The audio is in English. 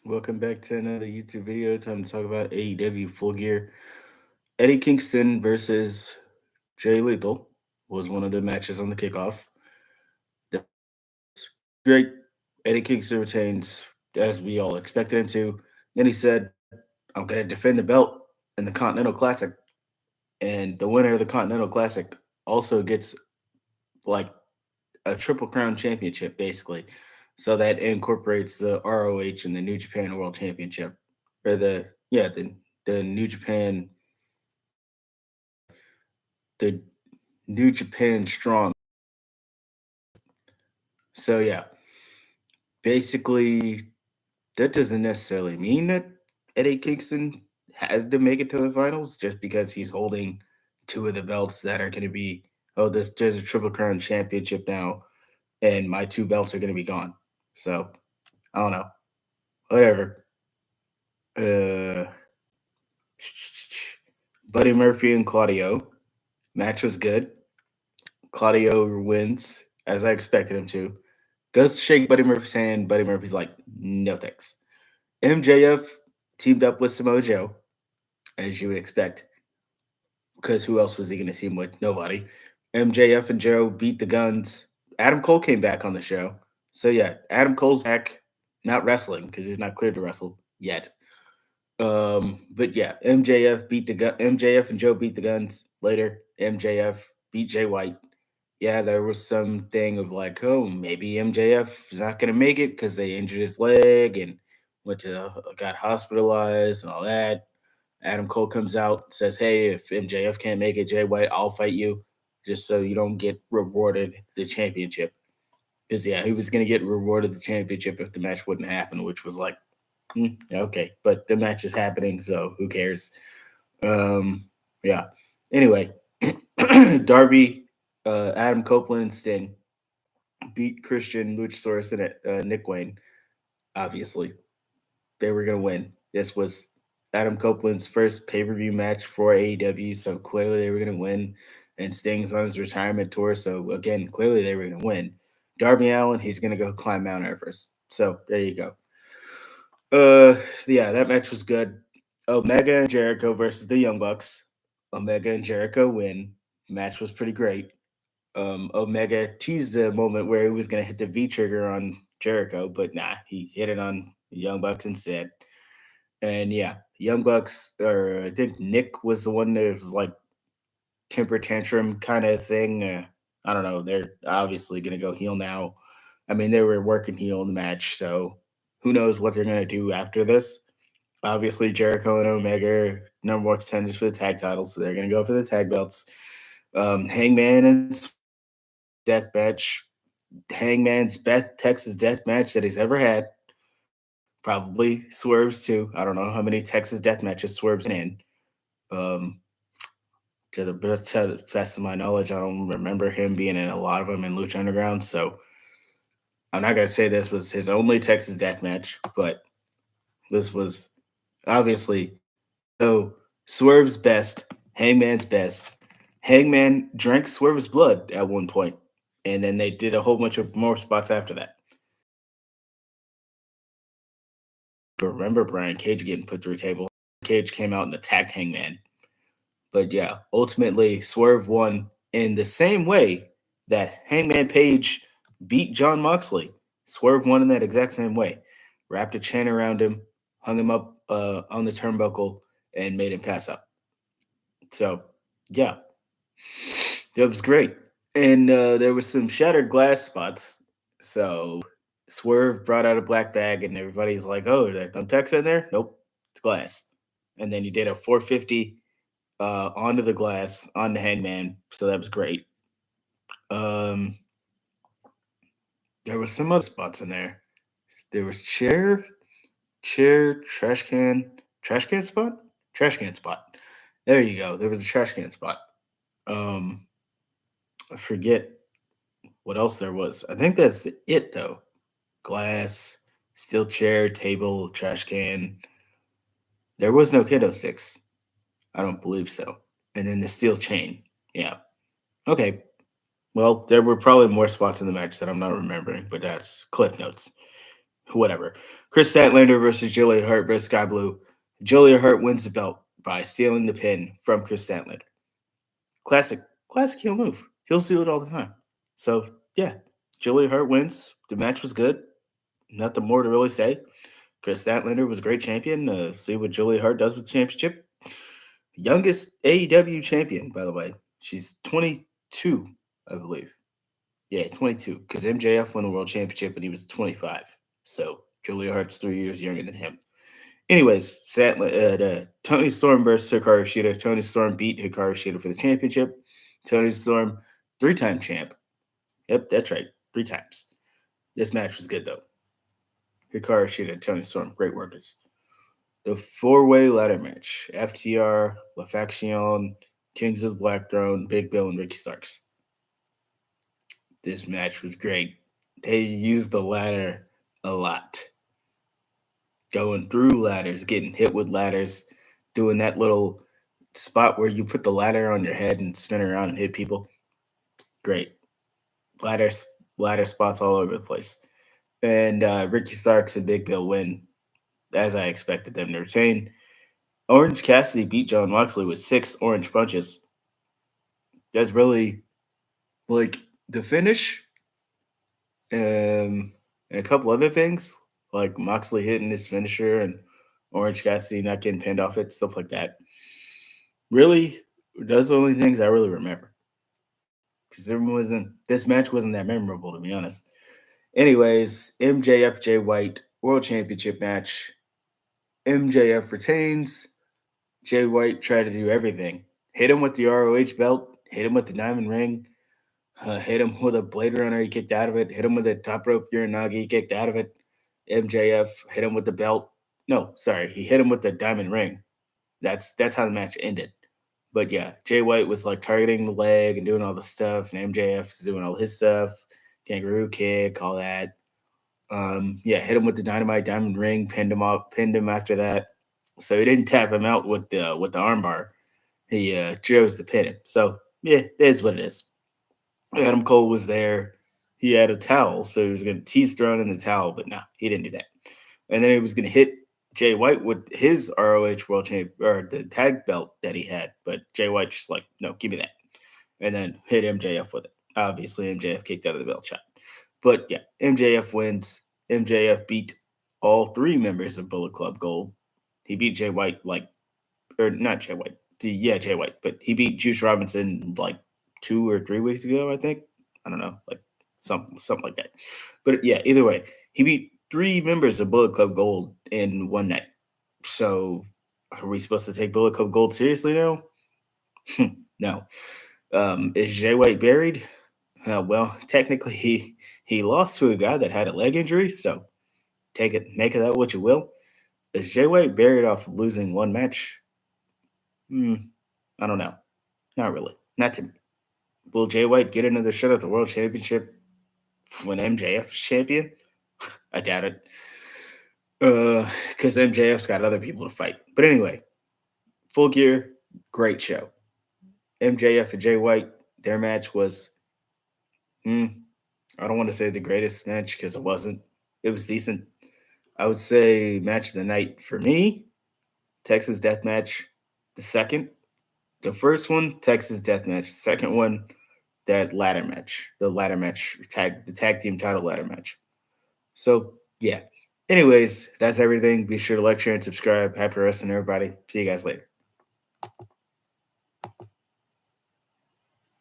Welcome back to another YouTube video. Time to talk about AEW Full Gear. Eddie Kingston versus Jay Lethal was one of the matches on the kickoff. That was great. Eddie Kingston retains, as we all expected him to. Then he said, I'm going to defend the belt in the Continental Classic. And the winner of the Continental Classic also gets like a Triple Crown championship, basically. So that incorporates the ROH and the New Japan World Championship. Or the New Japan the New Japan Strong. So yeah, basically that doesn't necessarily mean that Eddie Kingston has to make it to the finals just because he's holding two of the belts that are going to be there's a Triple Crown championship now, and my two belts are going to be gone. So I don't know, whatever. Uh, Buddy Murphy and Claudio match was good. Claudio wins as I expected him to. Goes to shake Buddy Murphy's hand. Buddy Murphy's like, no thanks. MJF teamed up with Samoa Joe, as you would expect, because who else was he going to team with? Nobody. MJF and Joe beat the Guns. Adam Cole came back on the show. So yeah, Adam Cole's back, not wrestling because he's not cleared to wrestle yet. But yeah, MJF and Joe beat the Guns later. MJF beat Jay White. Yeah, there was some thing of like, oh, maybe MJF is not gonna make it because they injured his leg and got hospitalized and all that. Adam Cole comes out, says, "Hey, if MJF can't make it, Jay White, I'll fight you, just so you don't get rewarded the championship." Because yeah, he was gonna get rewarded the championship if the match wouldn't happen, which was like, okay, but the match is happening, so who cares? Yeah. Anyway, Darby, Adam Copeland, and Sting beat Christian, Luchasaurus, and Nick Wayne. Obviously, they were gonna win. This was Adam Copeland's first pay per view match for AEW, so clearly they were gonna win. And Sting's on his retirement tour, so again, clearly they were gonna win. Darby Allen, he's gonna go climb Mount Everest. So there you go. Yeah, that match was good. Omega and Jericho versus the Young Bucks. Omega and Jericho win. Match was pretty great. Omega teased the moment where he was gonna hit the V trigger on Jericho, but nah, he hit it on the Young Bucks instead. And yeah, Young Bucks, or I think Nick was the one that was like temper tantrum kind of thing. I don't know. They're obviously gonna go heel now. I mean, they were working heel in the match, so who knows what they're gonna do after this. Obviously, Jericho and Omega are number one contenders for the tag titles, so they're gonna go for the tag belts. Hangman and death match. Hangman's best Texas death match that he's ever had. Probably Swerve's too. I don't know how many Texas death matches Swerve's been in. Um, to the best of my knowledge, I don't remember him being in a lot of them in Lucha Underground. So I'm not gonna say this was his only Texas death match, but this was obviously so Swerve's best, Hangman's best. Hangman drank Swerve's blood at one point, and then they did a whole bunch of more spots after that. But remember Brian Cage getting put through a table. Cage came out and attacked Hangman. But yeah, ultimately Swerve won in the same way that Hangman Page beat John Moxley. Swerve won in that exact same way. Wrapped a chain around him, hung him up on the turnbuckle, and made him pass out. So yeah, that was great. And there was some shattered glass spots. So Swerve brought out a black bag, and everybody's like, "Oh, are there thumbtacks in there?" Nope, it's glass. And then you did a 450 onto the glass, on the Hangman. So that was great. Um, there was some other spots in there. There was chair, trash can spot, trash can spot. There you go. There was a trash can spot. Um, I forget what else there was. I think that's it though. Glass, steel chair, table, trash can. There was no kendo sticks. I don't believe so. And then the steel chain. Yeah. Okay. Well, there were probably more spots in the match that I'm not remembering, but that's cliff notes. Whatever. Chris Statlander versus Julia Hart versus Sky Blue. Julia Hart wins the belt by stealing the pin from Chris Statlander. Classic, classic heel move. He'll do it all the time. So yeah, Julia Hart wins. The match was good. Nothing more to really say. Chris Statlander was a great champion. See what Julia Hart does with the championship. Youngest AEW champion, by the way. She's 22, I believe. Yeah, 22. Because MJF won the world championship and he was 25. So Julia Hart's 3 years younger than him. Anyways, Tony Storm versus Hikaru Shida. Tony Storm beat Hikaru Shida for the championship. Tony Storm, 3-time champ. Yep, that's right. 3 times. This match was good, though. Hikaru Shida and Tony Storm, great workers. The 4-way ladder match. FTR, La Faction, Kings of the Black Throne, Big Bill, and Ricky Starks. This match was great. They used the ladder a lot. Going through ladders, getting hit with ladders, doing that little spot where you put the ladder on your head and spin around and hit people. Great. Ladder spots all over the place. And Ricky Starks and Big Bill win, as I expected them to retain. Orange Cassidy beat John Moxley with 6 orange punches. That's really like the finish. And a couple other things, like Moxley hitting his finisher and Orange Cassidy not getting pinned off it, stuff like that. Really, those are the only things I really remember. Because this match wasn't that memorable, to be honest. Anyways, MJF Jay White World Championship match. MJF retains. Jay White tried to do everything. Hit him with the ROH belt. Hit him with the diamond ring. Hit him with a Blade Runner. He kicked out of it. Hit him with a top rope Uranagi. He kicked out of it. MJF hit him with the belt. No, sorry. He hit him with the diamond ring. That's how the match ended. But yeah, Jay White was like targeting the leg and doing all the stuff, and MJF is doing all his stuff. Kangaroo kick, all that. Yeah, hit him with the dynamite diamond ring, pinned him after that. So he didn't tap him out with the armbar. He chose to pin him. So yeah, it is what it is. Adam Cole was there. He had a towel, so he was going to tease thrown in the towel, but no, he didn't do that. And then he was going to hit Jay White with his ROH World Champ or the tag belt that he had, but Jay White just like, no, give me that, and then hit MJF with it. Obviously, MJF kicked out of the belt shot, but yeah, MJF wins. MJF beat all 3 members of Bullet Club Gold. He beat Jay White or not Jay White, Jay White, but he beat Juice Robinson like 2 or 3 weeks ago, I think. I don't know, like something like that. But yeah, either way, he beat 3 members of Bullet Club Gold in one night. So are we supposed to take Bullet Club Gold seriously now? No. Is Jay White buried? Well, technically he lost to a guy that had a leg injury, so make of that what you will. Is Jay White buried off losing one match? I don't know. Not really. Not to me. Will Jay White get another shot at the World Championship when MJF is champion? I doubt it. Because MJF's got other people to fight. But anyway, Full Gear, great show. MJF and Jay White, their match was, I don't want to say the greatest match because it wasn't. It was decent. I would say match of the night for me, Texas Death Match. The second, the first one, Texas Death Match. The second one, that ladder match. The ladder match, the tag team title ladder match. So yeah. Anyways, that's everything. Be sure to like, share, and subscribe. Happy wrestling, everybody. See you guys later.